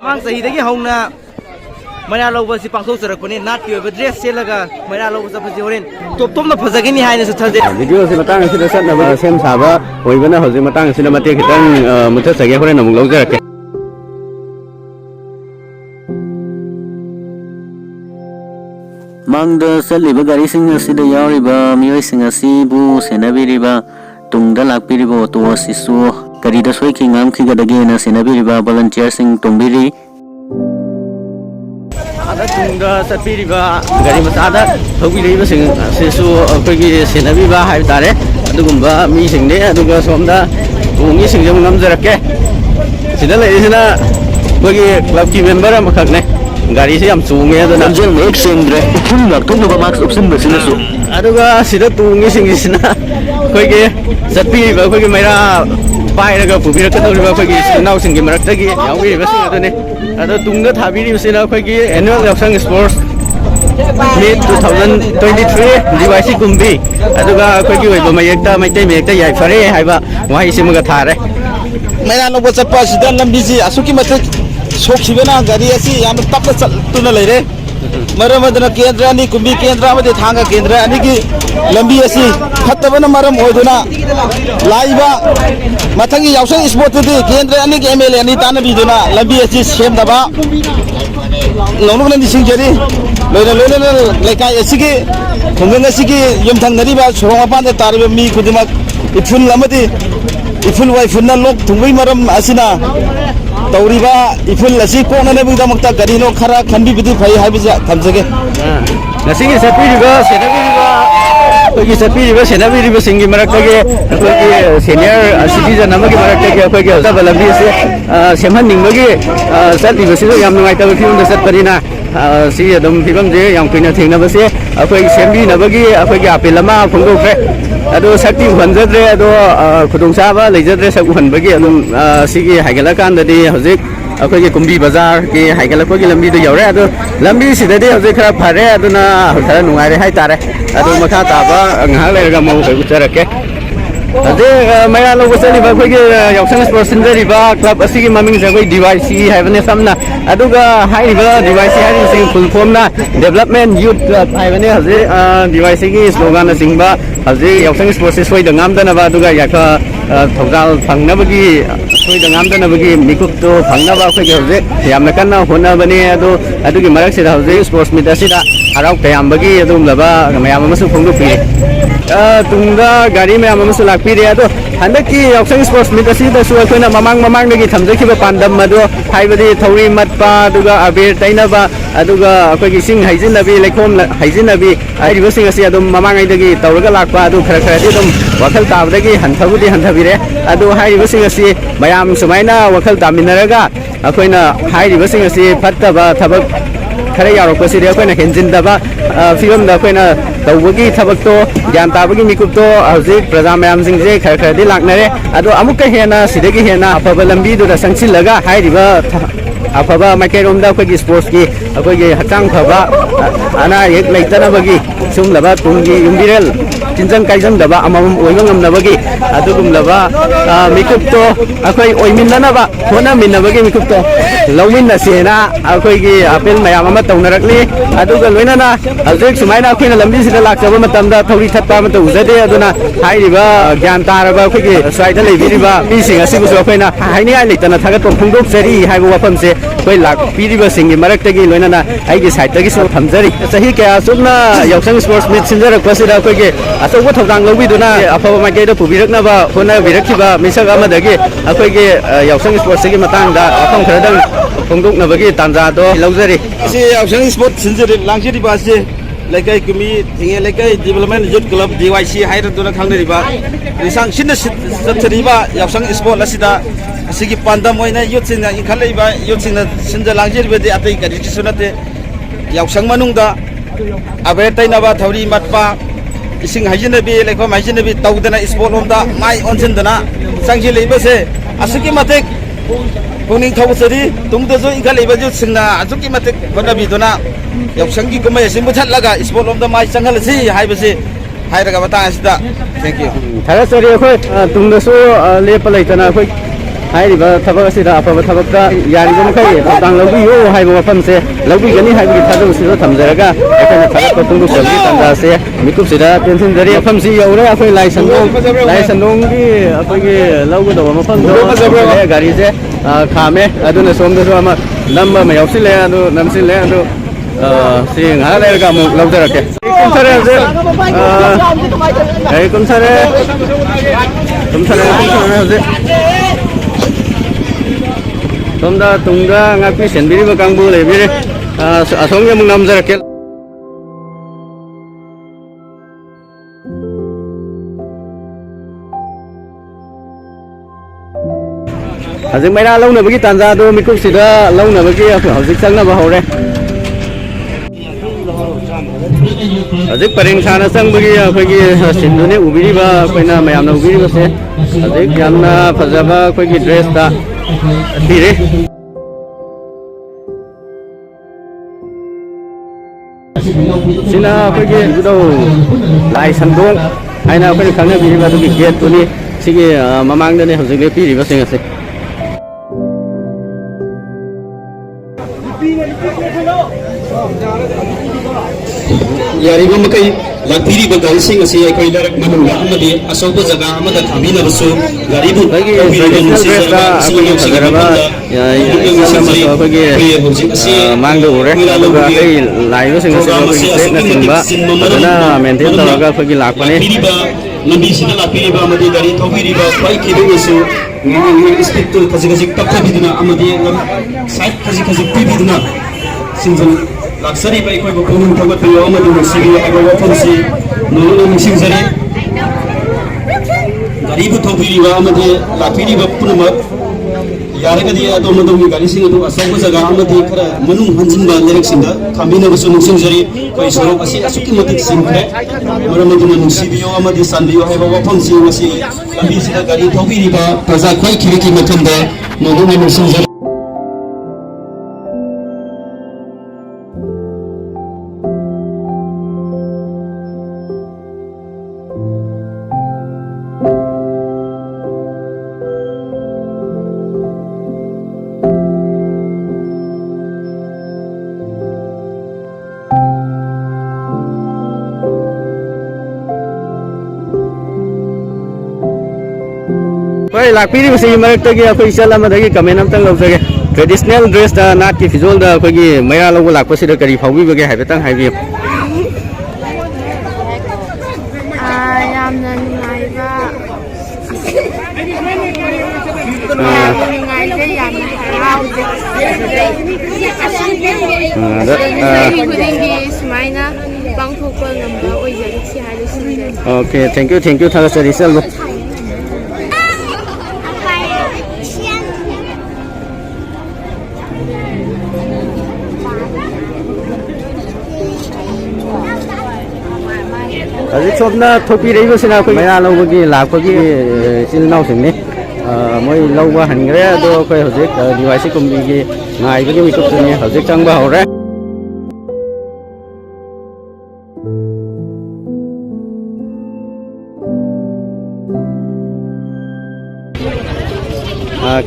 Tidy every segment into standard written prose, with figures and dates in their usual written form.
mang sahidagi hauna mayra lawba si pangthok jarakpani nat ki oiba dress selaga mayra lawba chapasi horen top na phajagini haina su thaje video si matang asida satnaba sem saba oibana hojik matang asida mate khitang muthatsage horen amuk lawjarake Mangda saliba gari sing asida yauriba miyoi sing asibu senabiriba tungda lakpiriba auto asisu karida soiki ngam khigadage na senabiriba volunteer sing tombiri ada tungda sapiriba gari matada thogiriba sing asisu akoigi senabiba haibtare adugumba mi singde aduga somda tungi singjam ngamjarake sida leisina akoigi club ki member amakhakne gari se yam chunge aduna jeng mek sengre phun lak tung ba max option basina su aduga sida tungi singisina akoigi sapiriba akoigi maira pairaga pubirakadoriba akoigi sinau singi maraktagi yawiriba sing adune ado tungda thabiribasina akoigi annual yaksang sports meet 2023 DYC kumbi aduga akoigi oiba mayekta maitai mayekta yai fare haiba wahai simaga thare mayra lawba chappa sida lambiji asuki mathak sokhibena gari asi yam tapna chaltuna leire maram adana kendra ni kumbi kendra amade thanga kendra ani ki lambi asi phattabana maram oiduna laiba mathangi yausang sport de kendra ani ki MLA ani tana biduna lambi asi semdaba nongno singjari loina lekai asi ki khungang asi ki yumthang nariba sorong apande tarbe mi kudimak ifun lamadi ifun wai funna lok thungbai maram asina tawriba iful asi kona ne bugda makta gari no khara khanbi bidi phai haibija thamjage nasigi sapiriba senabiriba akoigi sapiriba senabiriba singi maraktage akoigi senior citizen amagi maraktage akoigi osaba lambi se semhan ningbagi sati basi yam ngai ta film da sat parina si adum film je yam kuina thengna base akoigi sembi nabagi akoigi apelama phongdokre ado sakti hanjadre ado khudungsaba leijadre sak hanbagi adum sigi haigala kandadi hojik akoigi kumbi bazar ki haigala kogi lambi do yaure ado lambi sidadi hojik khara phare aduna khara nungaire hai tare ado makha taba ngha lerga mau kai utarake ade maya logo sali ba kogi yaksang sports injury ba club asigi maming jagoi DYC haibane samna aduga haiba DYC hairi sing full form na development youth club haibane haje DYC gi slogan singba haje yaksang sports soi da ngam dana ba aduga yakha thogdal phangnabagi soi da ngam dana bagi mikup to phangnaba kogi haje yamna kanna hona bane adu adugi marak sida haje sports meet asida harau kayam bagi adum laba mayam amasu phongdu pi tungda gari mayam amasu lakpire ado handaki yaksang sports meet asida su akoina mamang dagi thamjakhiba pandam madu haibadi thauri matpa aduga abir tainaba aduga akoigi sing haijinabi lekhom haijinabi airiba sing asi adum mamangai dagi tawraga lakpa adu khara di dum wakhal tabdagi hanthabudi hanthabire adu hairiba sing asi mayam sumaina wakhal taminaraga akoina hairiba sing asi phattaba thabak khare yarokpasidi akoina henjindaba filamda akoina tawbagi thabakto gyan tabagi mikupto hojik praja mayam singje khara di laknare adu amukka hena sidagi hena afaba lambi du da sangsilaga hairiba afaba maikerom da akoigi sports ki akoigi hachang phaba ana yek leitanabagi sumlaba tungi yumbiral tinjang kaijang daba amam oiba ngamnabagi adugumlaba mikupto akoi oimindanaba hona minnabagi mikupto lawminna sena akoigi apel mayam ama tawnarakli aduga loinana hojik sumaina akoina lambi sida lakchaba matamda thauri thatpa mata uzade aduna hairiba gyan taraba akoigi swaida leibiriba mising asibu so akoina haini ai leitana thagat phongdok sari haibu wafamse koi lak piriba singi maraktagi loinana aigi side tagi so thamjari sahi kya subna yaksang sports meet sinjara kwasida akoigi asoba thogdang lobiduna afaba maikeida pubiraknaba hona birakhiba misag amadagi akoigi yaksang sports gi matangda afam kharadang phongdoknabagi tanja do laujari si yaksang sport sinjari langjiri ba si lekai kumi thinge lekai development youth club DYC haira duna khangnariba risang sinna sathariba yaksang sport asida asigi pandam oina youth sina ikhalaiba youth sina sinja langjiriba de atai kari sunate yaksang manungda abe tainaba thauri matpa ising haijinabi lekhom haijinabi tawdana sport homda mai onsindana sangji leibase asuki matek puning thawsari tungda jo ikhalaiba jo singna asuki matek bonabiduna yaksanggi kumai simbu thatlaga sport homda mai changhalasi haibase hairaga batang asida thank you thara sari akhoi tungda so lepa leitana akhoi ꯍꯥꯏꯔꯤꯕ ꯊꯕꯛ ꯑꯁꯤꯗ ꯑꯐꯕ ꯊꯕꯛꯇ ꯌꯥꯔꯤꯕ ꯃꯈꯩ ꯊꯧꯗꯥꯡ ꯂꯧꯕꯤꯌꯨ ꯍꯥꯏꯕ ꯋꯥꯐꯝꯁꯦ ꯂꯧꯕꯤꯒꯅꯤ ꯍꯥꯏꯕꯒꯤ ꯊꯥꯖꯕꯁꯤꯗ ꯊꯝꯖꯔꯒ ꯑꯩꯈꯣꯏꯅ ꯊꯥꯒꯠꯄ ꯐꯣꯡꯗꯣꯛꯆꯕꯒꯤ ꯇꯥꯟꯖꯥꯁꯦ ꯃꯤꯀꯨꯞꯁꯤꯗ ꯇꯦꯟꯁꯤꯟꯖꯔꯤ ꯃꯐꯝꯁꯤ ꯌꯧꯔꯦ ꯑꯩꯈꯣꯏ ꯂꯥꯏ ꯁꯟꯗꯣꯡꯒꯤ ꯑꯩꯈꯣꯏꯒꯤ ꯂꯧꯒꯗꯧꯕ ꯃꯐꯝꯗꯣ ꯌꯧꯁꯤꯜꯂꯦ ꯒꯥꯔꯤꯁꯦ ꯈꯥꯝꯃꯦ ꯑꯗꯨꯅ ꯁꯣꯝꯗꯁꯨ ꯑꯃ ꯅꯝꯕ ꯑꯃ ꯌꯥꯎꯁꯤꯜꯂꯦ ꯑꯗꯨ ꯅꯝꯁꯤꯜꯂꯦ ꯑꯗꯨ ꯁꯤ ꯉꯥꯏꯍꯥꯛ ꯂꯩꯔꯒ ꯑꯃꯨꯛ ꯂꯧꯖꯔꯛꯀꯦ ꯀꯨꯝꯊꯔꯦ ꯍꯧꯖꯤꯛ ꯀꯨꯝꯊꯔꯦ ꯍꯧꯖꯤꯛ ꯁꯣꯝꯗ ꯇꯨꯡꯗ ꯉꯥꯛꯄꯤ ꯁꯦꯟꯕꯤꯔꯤꯕ ꯀꯥꯡꯕꯨ ꯂꯩꯕꯤꯔꯦ ꯑꯁꯣꯝꯒꯤ ꯑꯃꯨꯛ ꯅꯝꯖꯔꯛꯀꯦ ꯍꯧꯖꯤꯛ ꯃꯩꯔꯥ ꯂꯧꯅꯕꯒꯤ ꯇꯥꯟꯖꯥꯗꯣ ꯃꯤꯀꯨꯞꯁꯤꯗ ꯂꯧꯅꯕꯒꯤ ꯍꯧꯖꯤꯛ ꯆꯪꯅꯕ ꯍꯧꯔꯦ ꯍꯧꯖꯤꯛ ꯄꯔꯦꯡ ꯁꯥꯅ ꯆꯪꯕꯒꯤ ꯑꯩꯈꯣꯏꯒꯤ ꯁꯤꯟꯗꯨꯅꯤ ꯎꯕꯤꯔꯤꯕ ꯑꯩꯈꯣꯏꯅ ꯃꯌꯥꯝꯅ ꯎꯕꯤꯔꯤꯕꯁꯦ ꯍꯧꯖꯤꯛ ꯌꯥꯝꯅ ꯐꯖꯕ ꯑꯩꯈꯣꯏꯒꯤ ꯗ꯭ꯔꯦꯁꯇ ꯄꯤꯔꯤ ꯁꯤꯅ ꯑꯩꯈꯣꯏꯒꯤ ꯂꯥꯏ ꯁꯟꯗꯣꯡ ꯍꯥꯏꯅ ꯑꯩꯈꯣꯏꯅ ꯈꯪꯅꯕꯤꯔꯤꯕ ꯑꯗꯨꯒꯤ ꯒꯦꯠꯇꯨꯅꯤ ꯁꯤꯒꯤ ꯃꯃꯥꯡꯗꯅꯤ ꯍꯧꯖꯤꯛ ꯂꯦꯞꯄꯤꯔꯤꯕꯁꯤꯡ ꯑꯁꯦ ꯌꯥꯔꯤꯕ ꯃꯈꯩ ꯂꯥꯛꯄꯤꯔꯤꯕ ꯒꯥꯔꯤꯁꯤꯡ ꯑꯁꯤ ꯑꯩꯈꯣꯏ ꯂꯩꯔꯛ ꯃꯅꯨꯡꯗ ꯑꯃꯗꯤ ꯑꯆꯧꯕ ꯖꯒꯥ ꯑꯃꯗ ꯈꯥꯝꯕꯤꯅꯕꯁꯨ ꯒꯥꯔꯤꯕꯨ ꯇꯧꯕꯤꯔꯤꯕ ꯅꯨꯡꯁꯤꯖꯔꯕ ꯑꯁꯤꯒꯤ ꯌꯧꯁꯤꯟꯕ ꯃꯐꯝꯗ ꯑꯩꯈꯣꯏꯒꯤ ꯍꯧꯖꯤꯛ ꯑꯁꯤ ꯃꯥꯡꯗ ꯎꯔꯦ ꯑꯗꯨꯒ ꯑꯩ ꯂꯥꯛꯏꯕꯁꯤꯡ ꯑꯁꯤꯁꯨ ꯄ꯭ꯔꯣꯒ꯭ꯔꯥꯝ ꯑꯁꯤ ꯑꯩꯈꯣꯏꯒꯤ ꯑꯁꯨꯛꯀꯤ ꯐ꯭ꯂꯦꯛꯅ ꯃꯇꯤꯛ ꯆꯤꯡꯕ ꯆꯤꯟꯕ ꯐꯖꯅ ꯃꯔꯝ ꯃꯦꯟꯇꯦꯟ ꯇꯧꯔꯒ ꯑꯩꯈꯣꯏꯒꯤ ꯂꯥꯛꯄꯅꯤ ꯂꯥꯛꯄꯤꯔꯤꯕ ꯂꯝꯕꯤꯁꯤꯗ ꯂꯥꯛꯄꯤꯔꯤꯕ ꯑꯃꯗꯤ ꯒꯥꯔꯤ ꯊꯧꯕꯤꯔꯤꯕ ꯈ꯭ꯋꯥꯏꯈꯤꯕꯅꯁꯨ ꯁ꯭ꯄꯤꯗꯇꯨ ꯈꯖꯤꯛ ꯈꯖꯤꯛ ꯇꯞꯊꯕꯤꯗꯨꯅ ꯑꯃꯗꯤ ꯁꯥꯏꯠ ꯈꯖꯤꯛ ꯈꯖꯤꯛ ꯄꯤꯕꯤꯗꯨꯅ ꯁꯤꯡꯖꯪ ꯂꯥꯛꯆꯔꯤꯕ ꯑꯩꯈꯣꯏꯕꯨ ꯄꯨꯛꯅꯤꯡ ꯊꯧꯒꯠꯄꯤꯌꯨ ꯑꯃꯗꯤ ꯅꯨꯡꯁꯤꯕꯤꯌꯨ ꯍꯥꯏꯕ ꯋꯥꯐꯝꯁꯤ ꯅꯣꯡꯃ ꯅꯤꯡꯁꯤꯡꯖꯔꯤ ꯒꯥꯔꯤꯕꯨ ꯊꯧꯕꯤꯔꯤꯕ ꯑꯃꯗꯤ ꯂꯥꯛꯄꯤꯔꯤꯕ ꯄꯨꯝꯅꯃꯛ ꯌꯥꯔꯒꯗꯤ ꯑꯗꯣꯝ ꯑꯗꯣꯝꯒꯤ ꯒꯥꯔꯤꯁꯤꯡ ꯑꯗꯨ ꯑꯆꯧꯕ ꯖꯒꯥ ꯑꯃꯗꯤ ꯈꯔ ꯃꯅꯨꯡ ꯍꯟꯖꯤꯟꯕ ꯂꯩꯔꯛꯁꯤꯡꯗ ꯈꯥꯝꯕꯤꯅꯕꯁꯨ ꯅꯤꯡꯁꯤꯡꯖꯔꯤ ꯑꯩꯈꯣꯏ ꯁꯣꯔꯣꯛ ꯑꯁꯤ ꯑꯁꯨꯛꯀꯤ ꯃꯇꯤꯛ ꯆꯤꯟꯈ꯭ꯔꯦ ꯃꯔꯝ ꯑꯗꯨꯅ ꯅꯨꯡꯁꯤꯕꯤꯌꯨ ꯑꯃꯗꯤ ꯆꯥꯟꯕꯤꯌꯨ ꯍꯥꯏꯕ ꯋꯥꯐꯝꯁꯤ ꯉꯁꯤ ꯂꯝꯕꯤꯁꯤꯗ ꯒꯥꯔꯤ ꯊꯧꯕꯤꯔꯤꯕ ꯄ꯭ꯔꯖꯥ ꯈ꯭ꯋꯥꯏꯈꯤꯕꯒꯤ ꯃꯇꯝꯗ ꯅꯣꯡꯃ ꯅꯤꯡꯁꯤꯡꯖꯔꯤ ꯍꯣꯏ ꯂꯥꯛꯄꯤꯔꯤꯕꯁꯤꯒꯤ ꯃꯔꯛꯇꯒꯤ ꯑꯩꯈꯣꯏ ꯏꯆꯜ ꯑꯃꯗꯒꯤ ꯀꯃꯦꯟ ꯑꯝꯇꯪ ꯂꯧꯖꯒꯦ ꯇ꯭ꯔꯦꯗꯤꯁꯅꯦꯜ ꯗ꯭ꯔꯦꯁꯇ ꯅꯥꯠꯀꯤ ꯐꯤꯖꯣꯜꯗ ꯑꯩꯈꯣꯏꯒꯤ ꯃꯩꯔꯥ ꯂꯧꯕ ꯂꯥꯛꯄꯁꯤꯗ ꯀꯔꯤ ꯐꯥꯎꯕꯤꯕꯒꯦ ꯍꯥꯏꯐꯦꯠꯇꯪ ꯍꯥꯏꯕꯤꯌꯨ ꯌꯥꯝꯅ ꯅꯨꯡꯉꯥꯏꯕ ꯅꯨꯡꯉꯥꯏꯖꯩ ꯌꯥꯝꯅ ꯍꯔꯥꯎꯖꯩ ꯆꯍꯤ ꯈꯨꯗꯤꯡꯒꯤ ꯁꯨꯃꯥꯏꯅ ꯄꯥꯡꯊꯣꯛꯄ ꯉꯝꯕ ꯑꯣꯏꯖꯔꯤꯁꯤ ꯍꯥꯏꯕꯁꯤꯡꯁꯦ ꯑꯣꯀꯦ ꯊꯦꯡꯛ ꯌꯨ ꯊꯥꯒꯠꯆꯔꯤ ꯏꯆꯜꯕꯨ ꯍꯧꯖꯤꯛ ꯁꯣꯝꯅ ꯊꯣꯛꯄꯤꯔꯛꯏꯕꯁꯤꯅ ꯑꯩꯈꯣꯏ ꯃꯩꯔꯥ ꯂꯧꯕꯒꯤ ꯂꯥꯛꯄꯒꯤ ꯏꯆꯤꯜ ꯏꯅꯥꯎꯁꯤꯡꯅꯤ ꯃꯣꯏ ꯂꯧꯕ ꯍꯟꯈ꯭ꯔꯦ ꯑꯗꯣ ꯑꯩꯈꯣꯏ ꯍꯧꯖꯤꯛ ꯗꯤꯋꯥꯏꯁꯤ ꯀꯨꯝꯕꯤꯒꯤ ꯉꯥꯏꯕꯒꯤ ꯃꯤꯀꯨꯞꯇꯨꯅꯤ ꯍꯧꯖꯤꯛ ꯆꯪꯕ ꯍꯧꯔꯦ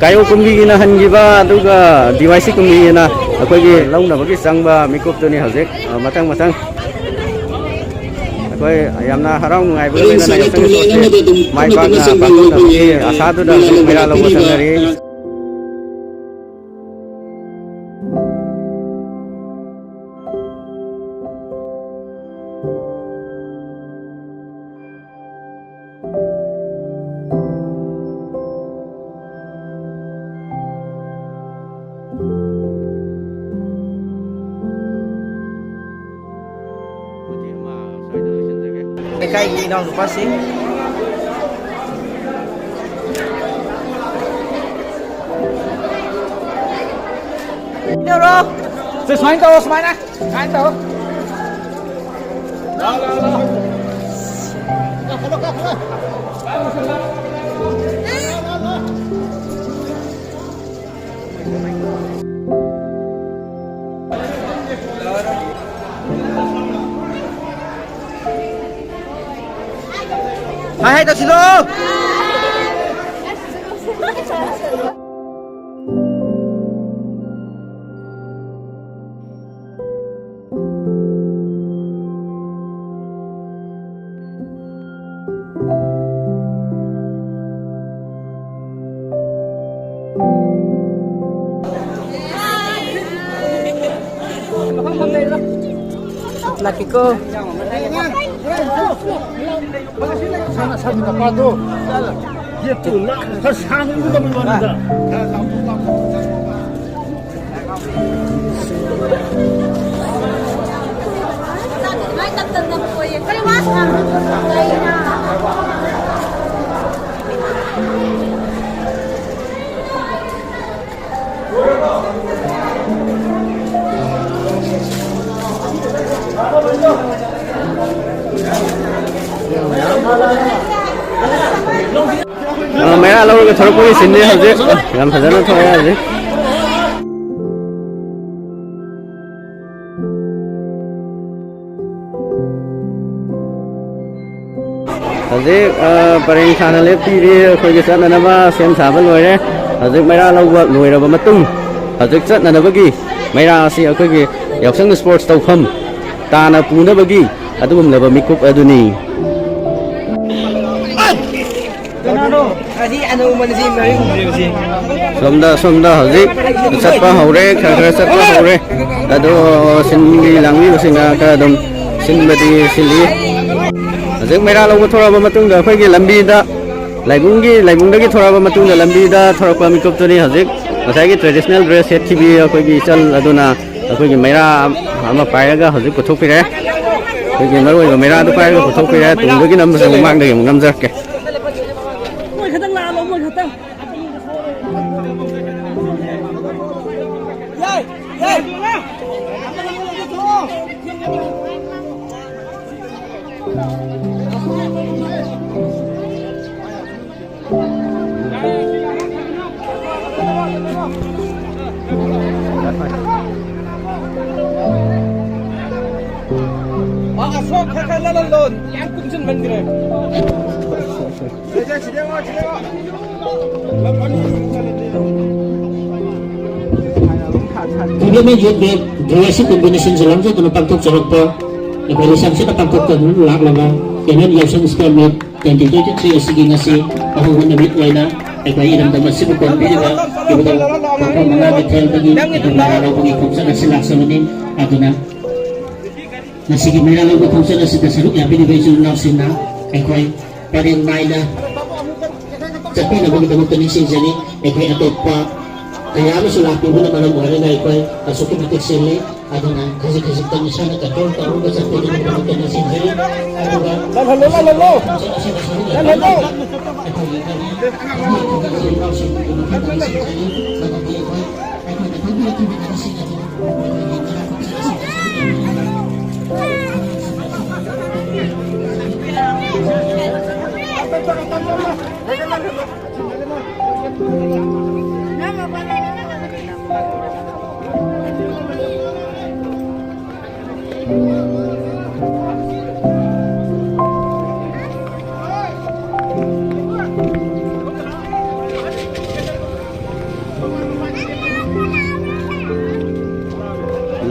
ꯀꯥꯏꯌꯣ ꯀꯨꯝꯕꯤꯒꯤꯅ ꯍꯟꯈꯤꯕ ꯑꯗꯨꯒ ꯗꯤꯋꯥꯏꯁꯤ ꯀꯨꯝꯕꯤꯒꯤꯅ ꯑꯩꯈꯣꯏꯒꯤ ꯂꯧꯅꯕꯒꯤ ꯆꯪꯕ ꯃꯤꯀꯨꯞꯇꯨꯅꯤ ꯍꯧꯖꯤꯛ ꯃꯊꯪ ꯑꯩꯈꯣꯏ ꯌꯥꯝꯅ ꯍꯔꯥꯎ ꯅꯨꯡꯉꯥꯏꯕꯒ ꯂꯣꯏꯅꯅ ꯌꯥꯎꯁꯪ ꯏꯁꯄꯣꯔꯠꯁꯦ ꯃꯥꯏ ꯄꯥꯛꯅ ꯄꯥꯡꯊꯣꯛꯅꯕꯒꯤ ꯑꯁꯥꯗꯨꯗ ꯍꯧꯖꯤꯛ ꯃꯩꯔꯥ ꯂꯧꯕ ꯆꯪꯅꯔꯤ ꯂꯩꯀꯥꯏꯒꯤ ꯏꯅꯥꯎꯅꯨꯄꯥꯁꯤꯡ ꯁꯨꯃꯥꯏꯅ ꯇꯧꯔꯣ ꯁꯨꯃꯥꯏꯅ ꯇꯧꯔꯣ Hai, hai, tao xin lỗi. Lakiko. Sana sana kapado. Ye tu la, sana itu kami mana? mấy là lâu rồi thôi cũng xin đi hả chứ làm thời gian nó thôi hả chứ Hazik paring sana le piri khoi ke sat na ba sem sa ba loi re Hazik mai ra lâu loi ra ba matung Hazik sat na ba gi mai ra si khoi ke yaksang sports tau kham ta na pu na ba gi adum la ba mikup aduni somda Hazik sat pa hore khara sat pa hore ado sin gi langwi ba singa ka dum sin ba di sili Hazik mai ra lâu thora ba matung da khoi ke lambi da laibung da gi thora ba matung da lambi da thora pa mikup to ni Hazik asai gi traditional dress set ki bi khoi gi chal aduna khoi gi mai ra ama pai ga Hazik ko thok pi re khoi gi maroi ba mai ra to pai ga ko thok pi re tung gi nam sa mang da gi ngam jar ke Complement youth group dressing combination silang sa tunang pagtok sa rugpo nagpalisang siya pagtok ka nun laga kanan yaw sa meet 2023 sige nga si pahuhon na meet way na ay pahiram damat si Bukon Biliga iba daw kapag mga detail tagi itong naralaw kong ikong sa nasilak sa manin ato na sige may nalaw kong sa nasita sa luk yabi ni Beijing Nausin na ay ko'y parin may na sa pinabagdamot ka ni Sinzani ay ko'y ato pa kaya mo sulaki mo naman ang buhay na iko'y kasukin natin sila ano na kasi tang siya nagkatol taon ba sa pwede mo naman ka na sinjay ano ba? Lalo!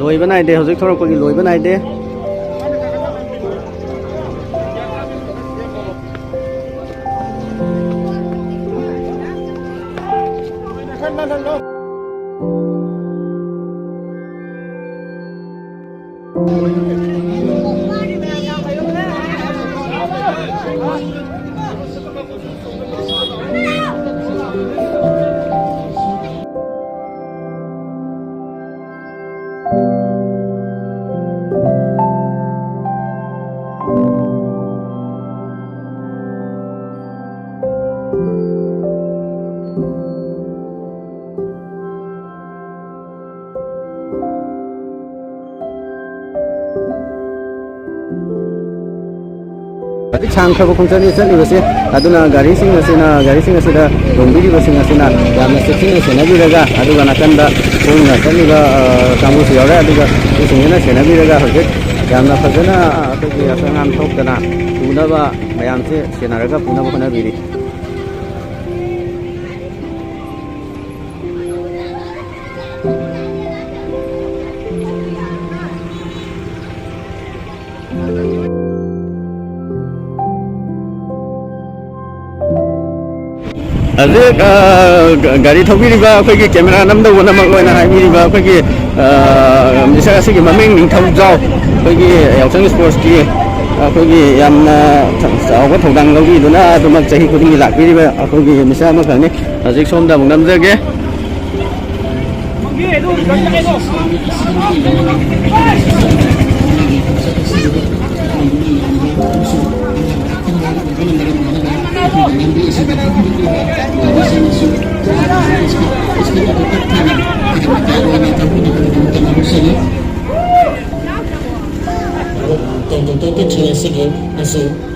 lùi bên này để Hazik thôi còn lùi bên này để sang khâu không chân đi chân đi bớt xí, aduna gari sing nasi dah dombi di bớt nasi na, yang nasi sing nasi nabi raga, aduna nakan dah pun nasi ni dah kamu siapa, aduna sing nasi nabi raga Hazik, yang nasi sana tu dia sangat top dana, puna ba bayam si siapa raga puna ba puna biri. Hazik gari thau biri ba khoi ki camera nam do na mak loi na hai biri ba khoi ki ꯃꯤꯁꯛ ꯑꯁꯤꯒꯤ ꯃꯃꯤꯡ ꯅꯤꯡꯊꯧꯖꯥꯎ ꯑꯩꯈꯣꯏꯒꯤ ꯌꯥꯎꯁꯪ ꯁ꯭ꯄꯣꯔꯠꯁꯀꯤ ꯑꯩꯈꯣꯏꯒꯤ ꯌꯥꯝꯅ ꯆꯥꯎꯕ ꯊꯧꯗꯥꯡ ꯂꯧꯕꯤꯗꯨꯅ ꯑꯗꯨꯃꯛ ꯆꯍꯤ ꯈꯨꯗꯤꯡꯒꯤ ꯂꯥꯛꯄꯤꯔꯤꯕ ꯑꯩꯈꯣꯏꯒꯤ ꯃꯤꯁꯛ ꯑꯃꯈꯛꯅꯤ ꯍꯧꯖꯤꯛ ꯁꯣꯝꯗ ꯑꯃꯨꯛ ꯅꯝꯖꯒꯦ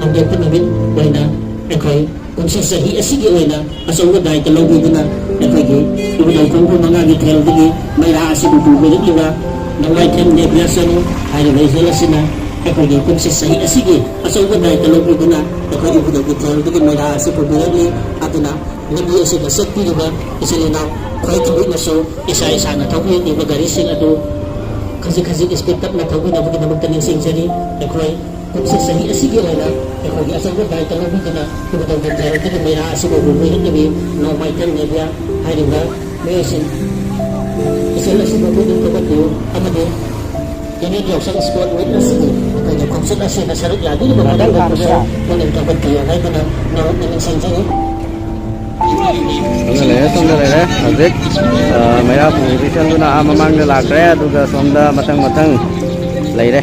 ꯍꯧꯗꯣꯛꯄ ꯅꯨꯃꯤꯠ ꯑꯣꯏꯅ ꯑꯩꯈꯣꯏ ꯀꯨꯝꯁꯤ ꯆꯍꯤ ꯑꯁꯤꯒꯤ ꯑꯣꯏꯅ ꯑꯆꯧꯕ ꯗꯥꯏꯇ ꯂꯧꯕꯤꯗꯨꯅ ꯑꯩꯈꯣꯏꯒꯤ ꯏꯕꯨꯙꯧ ꯈꯣꯡꯕꯨ ꯃꯉꯥꯒꯤ ꯊꯦꯜꯗꯒꯤ ꯃꯩꯔꯥ ꯑꯁꯤꯕꯨ ꯄꯨꯕꯤꯔꯛꯂꯤꯕ ꯅꯣꯡꯃꯥꯏꯊꯦꯝ ꯗꯦꯕ꯭ꯌꯥꯁꯅꯤ ꯍꯥꯏꯔꯤꯕ ꯏꯆꯦꯜ ꯑꯁꯤꯅ ꯑꯩꯈꯣꯏꯒꯤ ꯀꯨꯝꯁꯤ ꯆꯍꯤ ꯑꯁꯤꯒꯤ ꯑꯆꯧꯕ ꯗꯥꯏꯇ ꯂꯧꯕꯤꯗꯨꯅ ꯑꯩꯈꯣꯏ ꯏꯕꯨꯙꯧꯒꯤ ꯊꯦꯜꯗꯒꯤ ꯃꯩꯔꯥ ꯑꯁꯤ ꯄꯨꯕꯤꯔꯛꯂꯤ ꯑꯗꯨꯅ ꯂꯝꯕꯤ ꯑꯁꯤꯗ ꯆꯠꯄꯤꯔꯤꯕ ꯏꯆꯤꯜ ꯏꯅꯥꯎ ꯈ꯭ꯋꯥꯏ ꯊꯕꯛꯅꯁꯨ ꯏꯁꯥ ꯏꯁꯥꯅ ꯊꯧꯕꯤꯔꯤꯕ ꯒꯥꯔꯤꯁꯤꯡ ꯑꯗꯨ ꯈꯖꯤꯛ ꯈꯖꯤꯛ ꯏꯁꯄꯤꯠ ꯇꯞꯅ ꯊꯧꯕꯤꯅꯕꯒꯤꯗꯃꯛꯇ ꯅꯤꯡꯁꯤꯡꯖꯔꯤ ꯑꯩꯈꯣꯏ ꯀꯨꯝꯁꯤ ꯆꯍꯤ ꯑꯁꯤꯒꯤ ꯑꯣꯏꯅ ꯑꯩꯈꯣꯏꯒꯤ ꯑꯆꯧꯕ ꯗꯥꯏꯇ ꯂꯧꯕꯤꯗꯨꯅ ꯏꯕꯨꯙꯧꯒꯤ ꯊꯦꯜꯗꯒꯤ ꯃꯩꯔꯥ ꯑꯁꯤꯕꯨ ꯄꯨꯕꯤꯔꯛꯂꯤꯕꯤ ꯅꯣꯡꯃꯥꯏꯊꯦꯝ ꯗꯦꯕ꯭ꯌꯥ ꯍꯥꯏꯔꯤꯕ ꯃꯤꯑꯣꯏꯁꯤꯡ ꯏꯆꯦꯜ ꯑꯁꯤꯕꯨ ꯄꯨꯛꯅꯤꯡ ꯊꯧꯒꯠꯄꯤꯌꯨ ꯑꯃꯗꯤ ꯌꯨꯅꯤꯠ ꯌꯥꯎꯁꯪ ꯁ꯭ꯄꯣꯔꯠ ꯋꯤꯛ ꯑꯁꯤꯒꯤ ꯑꯩꯈꯣꯏꯒꯤ ꯈꯣꯡꯆꯠ ꯑꯁꯤꯗ ꯁꯔꯨꯛ ꯌꯥꯕꯤꯔꯤꯕ ꯈꯨꯗꯤꯡꯃꯛꯄꯨꯁꯨ ꯄꯨꯛꯅꯤꯡ ꯊꯧꯒꯠꯄꯤꯌꯨ ꯍꯥꯏꯗꯨꯅ ꯅꯧꯅ ꯅꯤꯡꯁꯤꯡꯖꯔꯤ ꯁꯣꯝꯗ ꯂꯩꯔꯦ ꯍꯧꯖꯤꯛ ꯃꯩꯔꯥ ꯄꯨꯕ ꯏꯆꯜꯗꯨꯅ ꯃꯃꯥꯡꯗ ꯂꯥꯛꯈ꯭ꯔꯦ ꯑꯗꯨꯒ ꯁꯣꯝꯗ ꯃꯊꯪ ꯂꯩꯔꯦ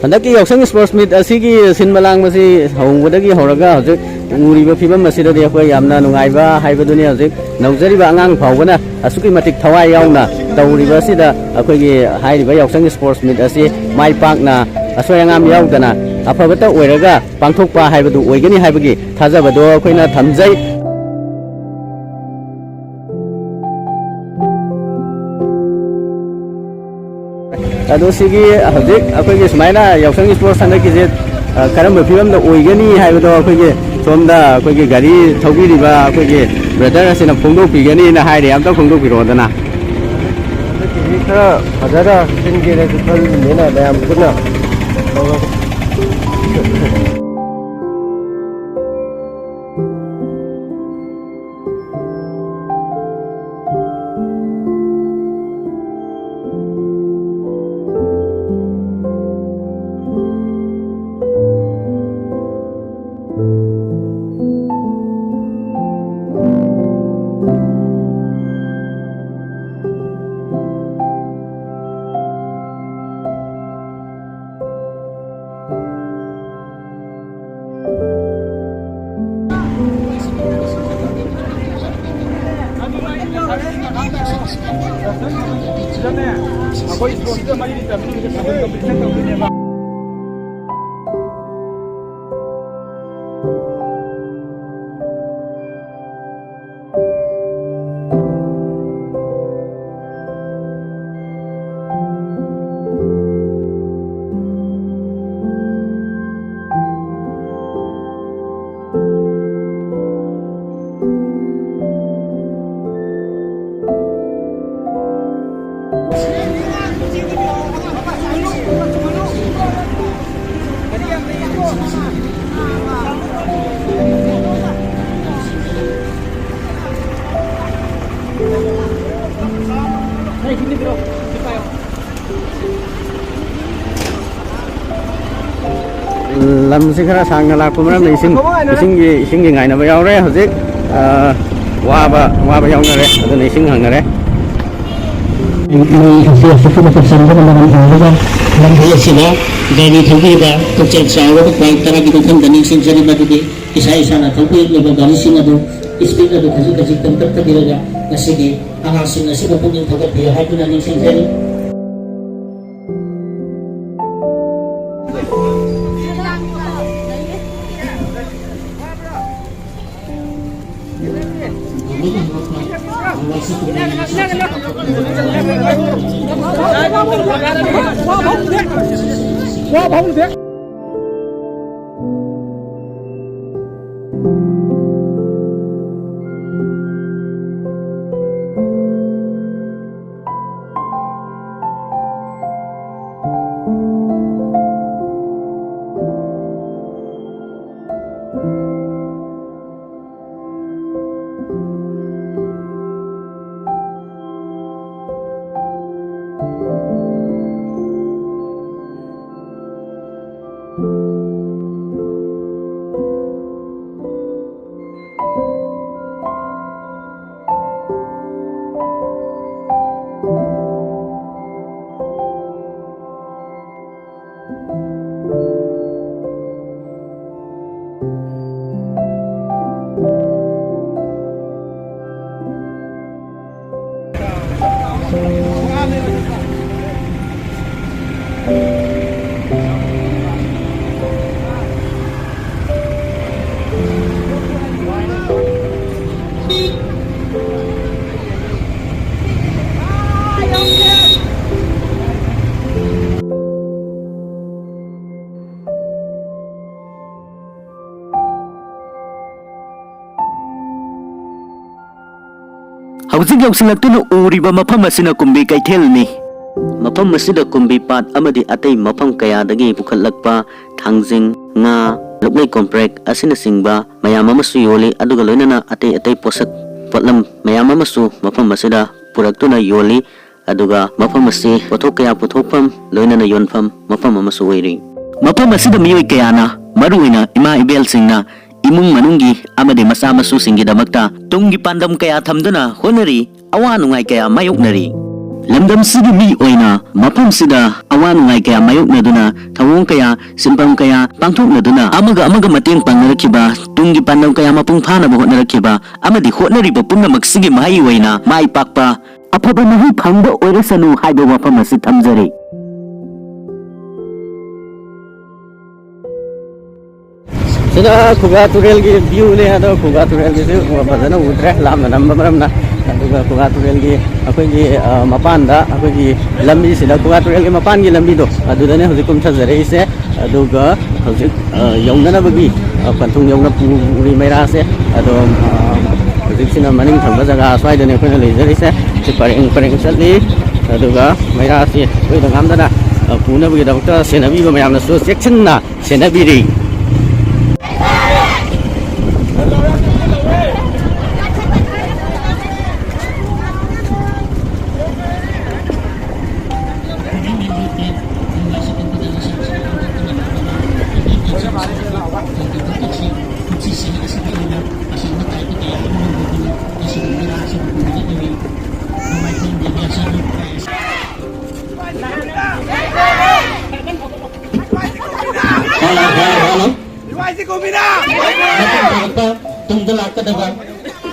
ꯍꯟꯗꯛꯀꯤ ꯌꯥꯎꯁꯪ ꯁ꯭ꯄꯣꯔꯠꯁ ꯃꯤꯠ ꯑꯁꯤꯒꯤ ꯁꯤꯟꯕ ꯂꯥꯡꯕꯁꯤ ꯍꯧꯕꯗꯒꯤ ꯍꯧꯔꯒ ꯍꯧꯖꯤꯛ ꯎꯔꯤꯕ ꯐꯤꯕꯝ ꯑꯁꯤꯗꯗꯤ ꯑꯩꯈꯣꯏ ꯌꯥꯝꯅ ꯅꯨꯡꯉꯥꯏꯕ ꯍꯥꯏꯕꯗꯨꯅꯤ ꯍꯧꯖꯤꯛ ꯅꯧꯖꯔꯤꯕ ꯑꯉꯥꯡ ꯐꯥꯎꯕꯅ ꯑꯁꯨꯛꯀꯤ ꯃꯇꯤꯛ ꯊꯋꯥꯏ ꯌꯥꯎꯅ ꯇꯧꯔꯤꯕ ꯑꯁꯤꯗ ꯑꯩꯈꯣꯏꯒꯤ ꯍꯥꯏꯔꯤꯕ ꯌꯥꯎꯁꯪ ꯁ꯭ꯄꯣꯔꯠꯁ ꯃꯤꯠ ꯑꯁꯤ ꯃꯥꯏ ꯄꯥꯛꯅ ꯑꯁꯣꯏ ꯑꯉꯥꯝ ꯌꯥꯎꯗꯅ ꯑꯐꯕꯇ ꯑꯣꯏꯔꯒ ꯄꯥꯡꯊꯣꯛꯄ ꯍꯥꯏꯕꯗꯨ ꯑꯣꯏꯒꯅꯤ ꯍꯥꯏꯕꯒꯤ ꯊꯥꯖꯕꯗꯣ ꯑꯩꯈꯣꯏꯅ ꯊꯝꯖꯩ ꯑꯗꯣ ꯁꯤꯒꯤ ꯍꯧꯖꯤꯛ ꯑꯩꯈꯣꯏꯒꯤ ꯁꯨꯃꯥꯏꯅ ꯌꯥꯎꯁꯪ ꯁ꯭ꯄꯣꯔꯠꯁ ꯍꯟꯗꯛꯀꯤꯁꯦ ꯀꯔꯝꯕ ꯐꯤꯕꯝꯗ ꯑꯣꯏꯒꯅꯤ ꯍꯥꯏꯕꯗꯣ ꯑꯩꯈꯣꯏꯒꯤ ꯁꯣꯝꯗ ꯑꯩꯈꯣꯏꯒꯤ ꯒꯥꯔꯤ ꯊꯧꯕꯤꯔꯤꯕ ꯑꯩꯈꯣꯏꯒꯤ ꯕ꯭ꯔꯗꯔ ꯑꯁꯤꯅ ꯐꯣꯡꯗꯣꯛꯄꯤꯒꯅꯤꯅ ꯍꯥꯏꯔꯤ ꯑꯝꯇ ꯐꯣꯡꯗꯣꯛꯄꯤꯔꯛꯑꯣꯗꯅ ꯍꯟꯗꯛꯀꯤꯗꯤ ꯈꯔ ꯐꯖꯅ ꯁꯤꯟꯒꯦꯅꯁꯨ ꯈꯜꯂꯤꯅꯤꯅ ꯃꯌꯥꯝ ꯄꯨꯟꯅ ꯑꯩꯈꯣꯏ ꯁ꯭ꯄꯣꯔꯠꯁꯤꯗ ꯃꯔꯤ ꯂꯩꯇꯕꯅꯤꯅ ꯊꯕꯛ ꯀꯝꯄꯤꯇꯤꯁꯟ ꯇꯧꯗꯣꯏꯅꯦꯕ ꯂꯝꯁꯤ ꯈꯔ ꯁꯥꯡꯅ ꯂꯥꯛꯄ ꯃꯔꯝꯅ ꯏꯁꯤꯡꯒꯤ ꯉꯥꯏꯅꯕ ꯌꯥꯎꯔꯦ ꯍꯧꯖꯤꯛ ꯋꯥꯕ ꯌꯥꯎꯅꯔꯦ ꯑꯗꯨꯅ ꯏꯁꯤꯡ ꯍꯪꯅꯔꯦ ꯂꯝꯕꯤ ꯑꯁꯤꯗ ꯒꯥꯔꯤ ꯊꯧꯕꯤꯕ ꯄꯨꯛꯆꯦꯜ ꯆꯥꯎꯔꯕ ꯈ꯭ꯋꯥꯏ ꯇꯔꯥꯒꯤ ꯃꯐꯝꯗ ꯅꯤꯡꯁꯤꯡꯖꯔꯤ ꯃꯗꯨꯗꯤ ꯏꯁꯥ ꯏꯁꯥꯅ ꯊꯧꯕꯤꯔꯛꯂꯤꯕ ꯒꯥꯔꯤꯁꯤꯡ ꯑꯗꯨ ꯏꯁꯄꯤꯠ ꯑꯗꯨ ꯈꯖꯤꯛ ꯈꯖꯤꯛ ꯇꯞꯊꯕꯤꯔꯒ ꯉꯁꯤꯒꯤ ꯑꯉꯥꯡꯁꯤꯡ ꯑꯁꯤꯕꯨ ꯄꯨꯛꯅꯤꯡ ꯊꯧꯒꯠꯄꯤꯌꯨ ꯍꯥꯏꯗꯨꯅ ꯅꯤꯡꯁꯤꯡꯖꯔꯤ 와, 봐도 돼? Hꯧzik yausilaktuno uriba mafam asina kumbi kaithelni mafam asida kumbi pat amadi atei mafam kayadagi pukhatlakpa thangjing nga loknai komprek asina singba mayam amasu yoli aduga loinana atei posak potlam mayam amasu mafam asida puraktuna yoli aduga mafam asi pothok kaya puthokpam loinana yonpham mafam amasu oiri mafam asida miyoi kayana maruina ima ibel singna imung manunggi amade masa masu singgi damakta tunggi pandam kaya thamduna honari awanungai kaya mayoknari lamdam sidi mi oina mapam sida awanungai kaya mayoknaduna thawong kaya simpam kaya pangthoknaduna amaga mateng pangnarakiba tunggi pandam kaya mapung phana ba hotnarakiba amadi hotnariba punnamak sigi mahai oina mai pakpa afaba nahi phangba oirasanu haiba wafam asi thamjari sida Kuga Turel ki view ne ado Kuga Turel ki fazana udre lam namba maramna aduga Kuga Turel ki akoi ki mapan da akoi ki lambi sida Kuga Turel ki mapan ki lambi do aduda ne hojik kum thajare ise aduga hojik yongna bagi panthung yongna puri maira se ado hojik sina maning thangba jaga swai da ne khoi leijari se pareng chatli aduga maira se koi da ngam da puna bagi doctor senabi ba mayam na so section na senabiri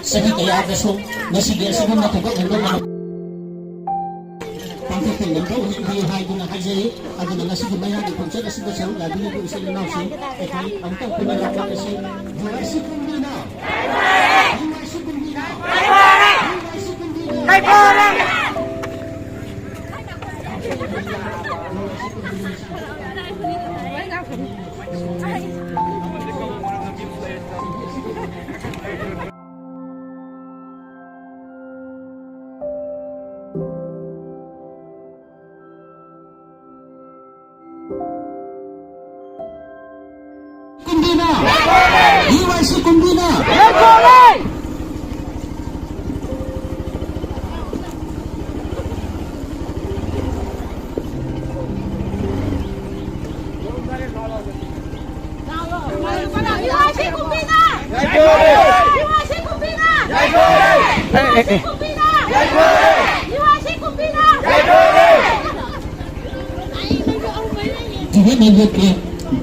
Sagi kaya kaso nasige sa mga tugot ng mga pangkakil ng daw hindi hayo na kajay at na nasige maya di kung siya sige siya labi ko isa na si ay ang tao pinalaka kasi si kumbina si kumbina kay para Kumbina! UIC Kumbina!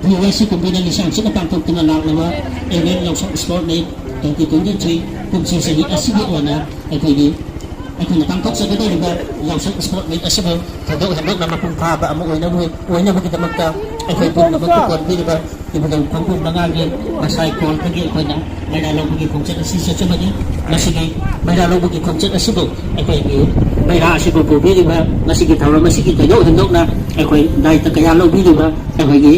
UIC Kumbina lisang sila pangkong tinalak naman Eren Lausang Sport Night 2023 kung sisali asigi wana ay pwede ay kung natangkot sa ganda diba Lausang Sport Night asibang hadog na mapungkaba amo uy na kita magka ay pwede na magkukon diba diba daw pangkong nangagin masay call pagi ay na may lalaw pagi kung siya nasisya siya magi nasige may lalaw pagi kung siya nasibog ay pwede may raasibo po diba nasige tawra masige kayo handog na ay pwede dahil takayalaw diba ay pwede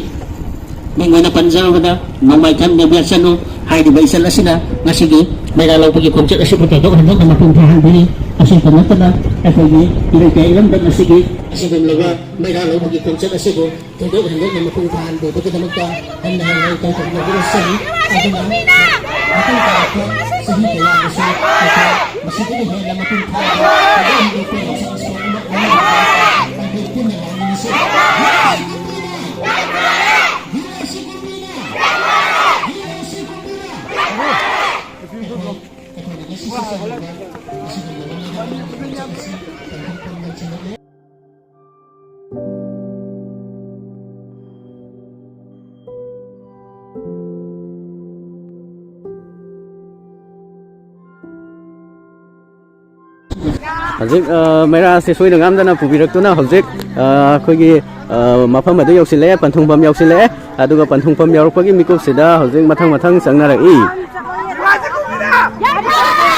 Minggu na panjang kada mamaikan na biasa no hay di ba isa la sila nga sige may lalaw pagi konsert kasi pagkado handog na mapuntahan diri kasi panata na ay pagi dili kay ilang na sige kasi kung laga may lalaw pagi konsert kasi ko handog na mapuntahan do pagka magka handahan ay tayo pag nagro sa ni ay na mapuntahan ko sa hindi kaya kasi masige ni na mapuntahan ay hindi ko sa asma ay hindi ko na lang ni ꯍꯧꯖꯤꯛ ꯃꯩꯔꯥꯁꯦ ꯁꯣꯏꯗ ꯉꯥꯝꯗꯅ ꯄꯨꯕꯤꯔꯛꯇꯨꯅ ꯍꯧꯖꯤꯛ ꯑꯩꯈꯣꯏꯒꯤ ꯃꯐꯝ ꯑꯗꯨ ꯌꯧꯁꯤꯜꯂꯛꯑꯦ ꯄꯟꯊꯨꯡꯐꯝ ꯌꯧꯁꯤꯜꯂꯛꯑꯦ ꯑꯗꯨꯒ ꯄꯟꯊꯨꯡꯐꯝ ꯌꯧꯔꯛꯄꯒꯤ ꯃꯤꯀꯨꯞꯁꯤꯗ ꯍꯧꯖꯤꯛ ꯃꯊꯪ ꯆꯪꯅꯔꯛꯏ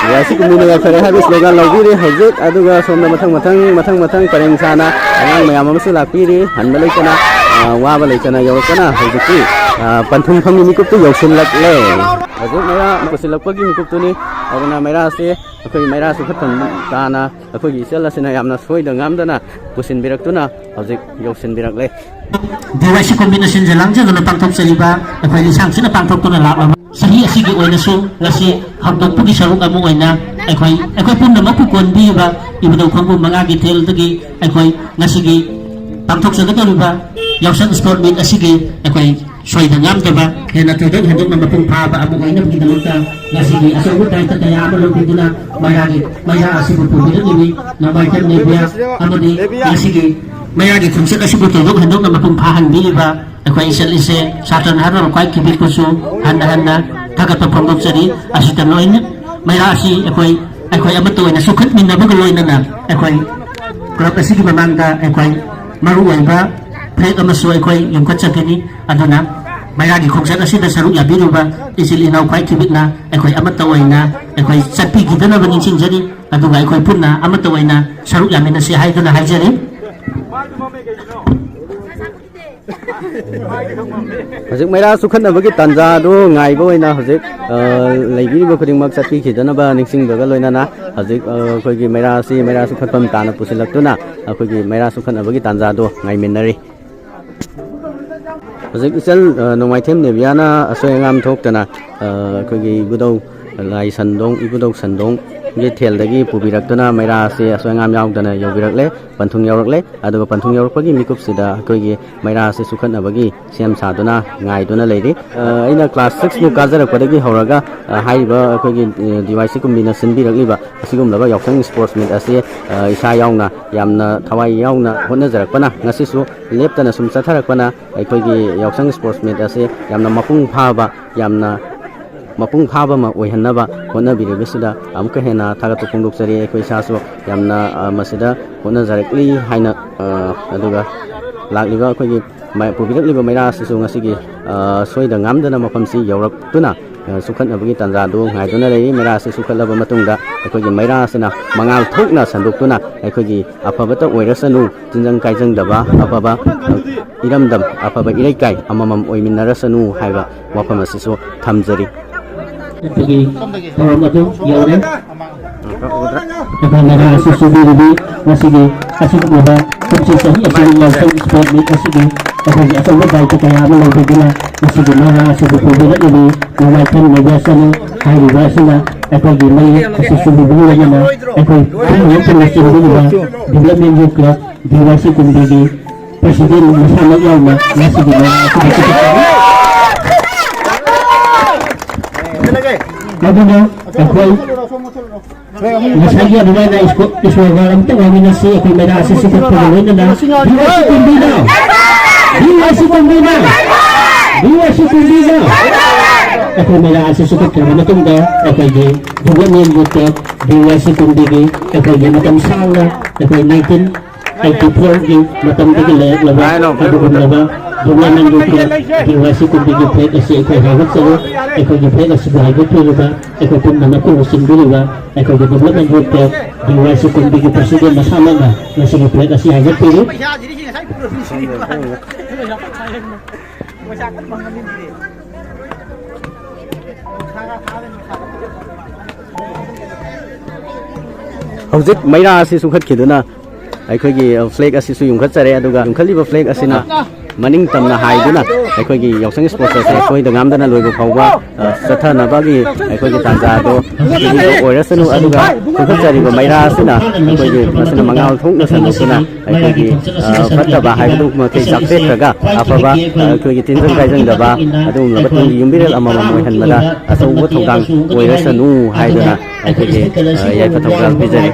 ꯗꯤꯋꯥꯏꯁꯤ ꯀꯨꯝꯕꯤꯅ ꯐꯔꯦ ꯍꯥꯏꯕ ꯁ꯭ꯂꯣꯒꯥꯟ ꯂꯧꯕꯤꯔꯤ ꯍꯧꯖꯤꯛ ꯑꯗꯨꯒ ꯁꯣꯝꯗ ꯃꯊꯪ ꯄꯔꯦꯡ ꯁꯥꯅ ꯑꯉꯥꯡ ꯃꯌꯥꯝ ꯑꯃꯁꯨ ꯂꯥꯛꯄꯤꯔꯤ ꯍꯟꯕ ꯂꯩꯇꯅ ꯋꯥꯕ ꯂꯩꯇꯅ ꯌꯧꯔꯛꯄꯅ ꯍꯧꯖꯤꯛꯇꯤ ꯄꯟꯊꯨꯡꯐꯝꯒꯤ ꯃꯤꯀꯨꯞꯇꯨ ꯌꯧꯁꯤꯜꯂꯛꯂꯦ ꯍꯧꯖꯤꯛ ꯃꯩꯔꯥ ꯄꯨꯁꯤꯜꯂꯛꯄꯒꯤ ꯃꯤꯀꯨꯞꯇꯨꯅꯤ ꯑꯗꯨꯅ ꯃꯩꯔꯥꯁꯦ ꯑꯩꯈꯣꯏ ꯃꯩꯔꯥ ꯁꯨꯈꯠꯐꯝ ꯇꯥꯅ ꯑꯩꯈꯣꯏꯒꯤ ꯏꯆꯜ ꯑꯁꯤꯅ ꯌꯥꯝꯅ ꯁꯣꯏꯗ ꯉꯥꯝꯗꯅ ꯄꯨꯁꯤꯟꯕꯤꯔꯛꯇꯨꯅ ꯍꯧꯖꯤꯛ ꯌꯧꯁꯤꯟꯕꯤꯔꯛꯂꯦ ꯗꯤꯋꯥꯏꯁꯤ ꯀꯣꯝꯕꯤꯅꯦꯁꯟꯁꯦ ꯂꯥꯡꯖꯗꯨꯅ ꯄꯥꯡꯊꯣꯛꯆꯔꯤꯕ ꯑꯩꯈꯣꯏ ꯂꯤꯁꯥꯡꯁꯤꯅ ꯄꯥꯡꯊꯣꯛꯇꯨꯅ ꯂꯥꯛꯂꯕ ꯆꯍꯤ ꯑꯁꯤꯒꯤ ꯑꯣꯏꯅꯁꯨ ꯉꯁꯤ ꯍꯧꯗꯣꯛꯄꯒꯤ ꯁꯔꯨꯛ ꯑꯃ ꯑꯣꯏꯅ ꯑꯩꯈꯣꯏ ꯄꯨꯝꯅꯃꯛꯄꯨ ꯀꯣꯟꯕꯤꯔꯤꯕ ꯏꯕꯨꯙꯧ ꯈꯣꯡꯕꯨꯝ ꯃꯉꯥꯒꯤ ꯊꯦꯜꯗꯒꯤ ꯑꯩꯈꯣꯏ ꯉꯁꯤꯒꯤ ꯄꯥꯡꯊꯣꯛꯆꯒꯗꯧꯔꯤꯕ ꯌꯥꯎꯁꯪ ꯁ꯭ꯄꯣꯔꯠ ꯃꯤꯠ ꯑꯁꯤꯒꯤ ꯑꯩꯈꯣꯏ ꯁꯣꯏꯗ ꯉꯥꯝꯗꯕ ꯍꯦꯟꯅ ꯊꯣꯏꯗꯣꯛ ꯍꯦꯟꯗꯣꯛꯅ ꯃꯄꯨꯡ ꯐꯥꯕ ꯑꯃ ꯑꯣꯏꯅꯕꯒꯤꯗꯃꯛꯇ ꯉꯁꯤꯒꯤ ꯑꯆꯧꯕ ꯗꯥꯏꯇ ꯀꯌా ꯑꯃ ꯂꯧꯈꯤꯗꯨꯅ ꯃꯩꯔꯥ ꯑꯁꯤꯕꯨ ꯄꯨꯕꯤꯔꯛꯂꯤꯕꯤ ꯅꯣꯡꯃꯥꯏꯊꯦꯝ ꯅꯦꯕꯤꯌꯥ ꯑꯃꯗꯤ ꯉꯁꯤꯒꯤ ꯃꯩꯔꯥꯒꯤ ꯈꯣꯡꯆꯠ ꯑꯁꯤꯕꯨ ꯊꯣꯏꯗꯣꯛ ꯍꯦꯟꯗꯣꯛꯅ ꯃꯄꯨꯡ ꯐꯥꯍꯟꯕꯤꯔꯤꯕ ꯑꯩꯈꯣꯏ ꯏꯆꯜ ꯏꯆꯦ ꯁꯥꯇ꯭ꯔ ꯅꯍꯥꯔꯣꯜ ꯈ꯭ꯋꯥꯏꯈꯤꯕꯤꯕꯨꯁꯨ ꯍꯟꯅ ꯊꯥꯒꯠꯄ ꯐꯣꯡꯗꯣꯛꯆꯔꯤ ꯑꯁꯤꯗ ꯂꯣꯏꯅ ꯃꯩꯔꯥ ꯑꯁꯤ ꯑꯩꯈꯣই ꯑꯃꯠꯇ ꯑꯣꯏꯅ ꯁꯨꯈꯠꯃꯤꯟꯅꯕꯒ ꯂꯣꯏꯅꯅ ꯑꯩꯈꯣꯏ ꯀ꯭ꯂꯕ ꯑꯁꯤꯒꯤ ꯃꯃꯥꯡꯗ ꯑꯩꯈꯣꯏ ꯃꯔꯨꯑꯣꯏꯕ ꯐ꯭ꯂꯦꯛ ꯑꯃꯁꯨ ꯑꯩꯈꯣꯏ ꯌꯨꯝꯈꯠꯆꯒꯅꯤ ꯑꯗꯨꯅ ꯃꯩꯔꯥꯒꯤ ꯈꯣꯡꯆꯠ ꯑꯁꯤꯗ ꯁꯔꯨꯛ ꯌꯥꯕꯤꯔꯨꯕ ꯏꯆꯤꯜ ꯏꯅꯥꯎ ꯈ꯭ꯋꯥꯏꯈꯤꯕꯤꯛꯅ ꯑꯩꯈꯣꯏ ꯑꯃꯠꯇ ꯑꯣꯏꯅ ꯑꯩꯈꯣꯏ ꯆꯠꯄꯤꯈꯤꯗꯅꯕ ꯅꯤꯡꯁꯤꯡꯖꯔꯤ ꯑꯗꯨꯒ ꯑꯩꯈꯣꯏ ꯄꯨꯟꯅ ꯑꯃꯠꯇ ꯑꯣꯏꯅ ꯁꯔꯨꯛ ꯌꯥꯃꯤꯟꯅꯁꯤ ꯍꯥꯏꯗꯨꯅ ꯍꯥꯏꯖꯔꯤ ꯍꯧꯖꯤꯛ ꯃꯩꯔꯥ ꯁꯨꯈꯠꯅꯕꯒꯤ ꯇꯥꯟꯖꯥꯗꯨ ꯉꯥꯏꯕ ꯑꯣꯏꯅ ꯍꯧꯖꯤꯛ ꯂꯩꯕꯤꯔꯤꯕ ꯈꯨꯗꯤꯡꯃꯛ ꯆꯠꯄꯤꯈꯤꯗꯅꯕ ꯅꯤꯡꯁꯤꯡꯕꯒ ꯂꯣꯏꯅꯅ ꯍꯧꯖꯤꯛ ꯑꯩꯈꯣꯏꯒꯤ ꯃꯩꯔꯥ ꯁꯨꯈꯠꯐꯝ ꯇꯥꯅ ꯄꯨꯁꯤꯜꯂꯛꯇꯨꯅ ꯑꯩꯈꯣꯏꯒꯤ ꯃꯩꯔꯥ ꯁꯨꯈꯠꯅꯕꯒꯤ ꯇꯥꯟꯖꯥꯗꯨ ꯉꯥꯏꯃꯤꯟꯅꯔꯤ ꯍꯧꯖꯤꯛ ꯏꯆꯜ ꯅꯣꯡꯃꯥꯏꯊꯦꯝ ꯅꯦꯕꯤꯌꯥꯅ ꯑꯁꯣꯏ ꯑꯉꯥꯝ ꯊꯣꯛꯇꯅ ꯑꯩꯈꯣꯏꯒꯤ ꯏꯕꯨꯙꯧ ꯂꯥꯏ ꯁꯟꯗꯣꯡ ꯏꯕꯨꯙꯧ ꯁꯟꯗꯣꯡꯒꯤ ꯊꯦꯜꯗꯒꯤ ꯄꯨꯕꯤꯔꯛꯇꯨꯅ ꯃꯩꯔꯥ ꯑꯁꯤ ꯑꯁꯣꯏ ꯑꯉꯥꯝ ꯌꯥꯎꯗꯅ ꯌꯧꯕꯤꯔꯛꯂꯦ ꯄꯟꯊꯨꯡ ꯌꯧꯔꯛꯂꯦ ꯑꯗꯨꯒ ꯄꯟꯊꯨꯡ ꯌꯧꯔꯛꯄꯒꯤ ꯃꯤꯀꯨꯞꯁꯤꯗ ꯑꯩꯈꯣꯏꯒꯤ ꯃꯩꯔꯥ ꯑꯁꯤ ꯁꯨꯈꯠꯅꯕꯒꯤ ꯁꯦꯝ ꯁꯥꯗꯨꯅ ꯉꯥꯏꯗꯨꯅ ꯂꯩꯔꯤ ꯑꯩꯅ ꯀ꯭ꯂꯥꯁ 6ꯃꯨꯛ ꯀꯥꯖꯔꯛꯄꯗꯒꯤ ꯍꯧꯔꯒ ꯍꯥꯏꯔꯤꯕ ꯑꯩꯈꯣꯏꯒꯤ ꯗꯤꯋꯥꯏꯁꯤ ꯀꯨꯝꯕꯤꯅ ꯁꯤꯟꯕꯤꯔꯛꯂꯤꯕ ꯑꯁꯤꯒꯨꯝꯂꯕ ꯌꯥꯎꯁꯪ ꯁ꯭ꯄꯣꯔꯠꯁ ꯃꯤꯠ ꯑꯁꯤ ꯏꯁꯥ ꯌꯥꯎꯅ ꯌꯥꯝꯅ ꯊꯋꯥꯏ ꯌꯥꯎꯅ ꯍꯣꯠꯅꯖꯔꯛꯄꯅ ꯉꯁꯤꯁꯨ ꯂꯦꯞꯇꯅ ꯁꯨꯝ ꯆꯠꯊꯔꯛꯄꯅ ꯑꯩꯈꯣꯏꯒꯤ ꯌꯥꯎꯁꯪ ꯁ꯭ꯄꯣꯔꯠꯁ ꯃꯤꯠ ꯑꯁꯤ ꯌꯥꯝꯅ ꯃꯄꯨꯡ ꯐꯥꯕ ꯑꯃ ꯑꯣꯏꯍꯟꯅꯕ ꯍꯣꯠꯅꯕꯤꯔꯤꯕꯁꯤꯗ ꯑꯃꯨꯛꯀ ꯍꯦꯟꯅ ꯊꯥꯒꯠꯄ ꯐꯣꯡꯗꯣꯛꯆꯔꯤ ꯑꯩꯈꯣꯏ ꯏꯁꯥꯁꯨ ꯌꯥꯝꯅ ꯃꯁꯤꯗ ꯍꯣꯠꯅꯖꯔꯛꯂꯤ ꯍꯥꯏꯅ ꯑꯗꯨꯒ ꯂꯥꯛꯂꯤꯕ ꯑꯩꯈꯣꯏꯒꯤ ꯄꯨꯕꯤꯔꯛꯂꯤꯕ ꯃꯩꯔꯥ ꯑꯁꯤꯁꯨ ꯉꯁꯤꯒꯤ ꯁꯣꯏꯗ ꯉꯥꯝꯗꯅ ꯃꯐꯝꯁꯤ ꯌꯧꯔꯛꯇꯨꯅ ꯁꯨꯈꯠꯅꯕꯒꯤ ꯇꯥꯟꯖꯥꯗꯨ ꯉꯥꯏꯗꯨꯅ ꯂꯩꯔꯤ ꯃꯩꯔꯥ ꯑꯁꯤ ꯁꯨꯈꯠꯂꯕ ꯃꯇꯨꯡꯗ ꯑꯩꯈꯣꯏꯒꯤ ꯃꯩꯔꯥ ꯑꯁꯤꯅ ꯃꯉꯥꯜ ꯊꯣꯛꯅ ꯁꯟꯗꯣꯛꯇꯨꯅ ꯑꯩꯈꯣꯏꯒꯤ ꯑꯐꯕꯇ ꯑꯣꯏꯔꯁꯅꯨ ꯇꯤꯟꯖꯪ ꯀꯥꯏꯖꯪꯗꯕ ꯑꯐꯕ ꯏꯔꯝꯗꯝ ꯑꯐꯕ ꯏꯔꯩꯀꯥꯏ ꯑꯃꯃꯝ ꯑꯣꯏꯃꯤꯟꯅꯔꯁꯅꯨ ꯍꯥꯏꯕ ꯋꯥꯐꯝ ꯑꯁꯤꯁꯨ ꯊꯝꯖꯔꯤ ꯑꯩꯈꯣꯏꯒꯤ ꯊꯧꯔꯝ ꯑꯗꯨ ꯌꯧꯔꯦ ꯑꯩꯈꯣꯏ ꯃꯩꯔꯥ ꯑꯁꯤ ꯁꯨꯕꯤꯔꯤꯕꯤ ꯉꯁꯤꯒꯤ ꯑꯁꯤꯒꯨꯝꯂꯕ ꯀꯨꯝꯁꯤ ꯆꯍꯤ ꯑꯁꯤꯒꯤ ꯌꯥꯎꯁꯪ ꯁ꯭ꯄꯣꯔꯠ ꯃꯤꯠ ꯑꯁꯤꯒꯤ ꯑꯩꯈꯣꯏꯒꯤ ꯑꯆꯧꯕ ꯗꯥꯏꯇ ꯀꯌꯥ ꯑꯃ ꯂꯧꯕꯤꯗꯨꯅ ꯉꯁꯤꯒꯤ ꯃꯩꯔꯥ ꯑꯁꯤꯕꯨ ꯄꯨꯕꯤꯔꯛꯂꯤꯕꯤ ꯅꯣꯡꯃꯥꯏꯊꯦꯝ ꯅꯦꯕꯤꯌꯥꯁꯅꯤ ꯍꯥꯏꯔꯤꯕ ꯑꯁꯤꯅ ꯑꯩꯈꯣꯏꯒꯤ ꯃꯩ ꯑꯁꯤ ꯁꯨꯕꯤꯕꯒꯤ ꯂꯣꯏꯅꯅ ꯑꯩꯈꯣꯏ ꯄꯨꯝꯅꯃꯛ ꯄꯨꯟꯅ ꯆꯤꯡꯕꯤꯔꯤꯕ ꯗꯤꯕꯦꯂꯞꯃꯦꯟ ꯌꯨꯠ ꯀ꯭ꯂꯕ ꯗꯤꯋꯥꯏꯁꯤ ꯀꯨꯝꯕꯤꯒꯤ ꯄ꯭ꯔꯁꯤꯗꯦꯟ ꯃꯁꯥꯃꯛ ꯌꯥꯎꯅ ꯉꯁꯤꯒꯤ ꯃꯩꯔꯥ ꯑꯁꯤꯕꯨ ꯁꯨꯈꯠꯆꯔꯤ ꯑꯗꯨꯅ ꯑꯩꯈꯣꯏ ꯉꯁꯥꯏꯒꯤ ꯑꯗꯨꯃꯥꯏꯅ ꯏꯁꯣꯔꯒ ꯑꯝꯇ ꯋꯥꯃꯤꯟꯅꯁꯤ ꯑꯩꯈꯣꯏ ꯃꯩꯔꯥ ꯑꯁꯤ ꯁꯨꯈꯠꯄꯒ ꯂꯣꯏꯅꯅ ꯗꯤꯋꯥꯏꯁꯤ ꯀꯨꯝꯕꯤꯅ ꯑꯩꯈꯣꯏ ꯃꯩꯔꯥ ꯑꯁꯤ ꯁꯨꯈꯠꯈ꯭ꯔꯕ ꯃꯇꯨꯡꯗ ꯑꯩꯈꯣꯏꯒꯤ ꯗꯤꯕꯦꯂꯞꯃꯦꯟ ꯌꯨꯠ ꯀ꯭ꯂꯕ ꯗꯤꯋꯥꯏꯁꯤ ꯀꯨꯝꯕꯤꯒꯤ ꯑꯩꯈꯣꯏꯒꯤ ꯃꯇꯝ ꯁꯥꯡꯅ ꯑꯩꯈꯣꯏ 1984ꯒꯤ ꯃꯇꯝꯗꯒꯤ ꯂꯩꯔꯛꯂꯕ ꯑꯗꯨꯒꯨꯝꯂꯕ ꯗꯤꯕꯦꯂꯞꯃꯦꯟ ꯌꯨꯠ ꯀ꯭ꯂꯕ ꯗꯤꯋꯥꯏꯁꯤ ꯀꯨꯝꯕꯤꯒꯤ ꯐ꯭ꯂꯦꯛ ꯑꯁꯤ ꯑꯩꯈꯣꯏ ꯍꯥꯏꯒꯠꯆꯔꯤ ꯑꯩꯈꯣꯏꯒꯤ ꯐ꯭ꯂꯦꯛ ꯑꯁꯤꯕꯨ ꯍꯥꯏꯒꯠꯄꯤꯔꯤꯕ ꯑꯩꯈꯣꯏ ꯄꯨꯝꯅꯃꯛꯄꯨ ꯂꯨꯆꯤꯡꯕꯤꯔꯤꯕ ꯑꯩꯈꯣꯏꯒꯤ ꯗꯤꯕꯦꯂꯞꯃꯦꯟ ꯌꯨꯠ ꯀ꯭ꯂꯕ ꯗꯤꯋꯥꯏꯁꯤ ꯀꯨꯝꯕꯤꯒꯤ ꯄ꯭ꯔꯁꯤꯗꯦꯟ ꯃꯁꯥꯃꯛꯅ ꯉꯁꯤꯒꯤ ꯐ꯭ꯂꯦꯛ ꯑꯁꯤ ꯍꯥꯏꯒꯠꯄꯤꯔꯤ ꯍꯧꯖꯤꯛ ꯃꯩꯔꯥ ꯑꯁꯤ ꯁꯨꯈꯠꯈꯤꯗꯨꯅ ꯑꯩꯈꯣꯏꯒꯤ ꯐ꯭ꯂꯦꯛ ꯑꯁꯤꯁꯨ ꯌꯨꯝꯈꯠꯆꯔꯦ ꯑꯗꯨꯒ ꯌꯨꯝꯈꯠꯂꯤꯕ ꯐ꯭ꯂꯦꯛ ꯑꯁꯤꯅ ꯃꯅꯤꯡ ꯇꯝꯅ ꯍꯥꯏꯗꯨꯅ ꯑꯩꯈꯣꯏꯒꯤ ꯌꯥꯎꯁꯪ ꯁ꯭ꯄꯣꯔꯠꯁ ꯑꯁꯤ ꯁꯣꯏꯗ ꯉꯥꯝꯗꯅ ꯂꯣꯏꯕ ꯐꯥꯎꯕ ꯆꯠꯊꯅꯕꯒꯤ ꯑꯩꯈꯣꯏꯒꯤ ꯇꯥꯟꯖꯥꯗꯣ ꯑꯣꯏꯔꯁꯅꯨ ꯑꯗꯨꯒ ꯁꯨꯈꯠꯆꯔꯤꯕ ꯃꯩꯔꯥ ꯑꯁꯤꯅ ꯑꯩꯈꯣꯏꯒꯤ ꯃꯁꯤꯅ ꯃꯉꯥꯜ ꯊꯣꯛꯅ ꯁꯟꯗꯣꯛꯇꯨꯅ ꯑꯩꯈꯣꯏꯒꯤ ꯐꯠꯇꯕ ꯍꯥꯏꯕꯗꯨ ꯃꯈꯩ ꯆꯥꯛꯊꯦꯛꯈ꯭ꯔꯒ ꯑꯐꯕ ꯑꯩꯈꯣꯏꯒꯤ ꯇꯤꯟꯖꯪ ꯀꯥꯏꯖꯪꯗꯕ ꯑꯗꯨꯒꯨꯝꯂꯕ ꯇꯨꯡꯒꯤ ꯌꯨꯝꯕꯤꯔꯦꯜ ꯑꯃꯃꯝ ꯑꯣꯏꯍꯟꯕꯗ ꯑꯆꯧꯕ ꯊꯧꯗꯥꯡ ꯑꯣꯏꯔꯁꯅꯨ ꯍꯥꯏꯗꯨꯅ ꯑꯩꯈꯣꯏꯒꯤ ꯌꯥꯏꯐ ꯊꯧꯖꯥꯜ ꯄꯤꯖꯔꯤ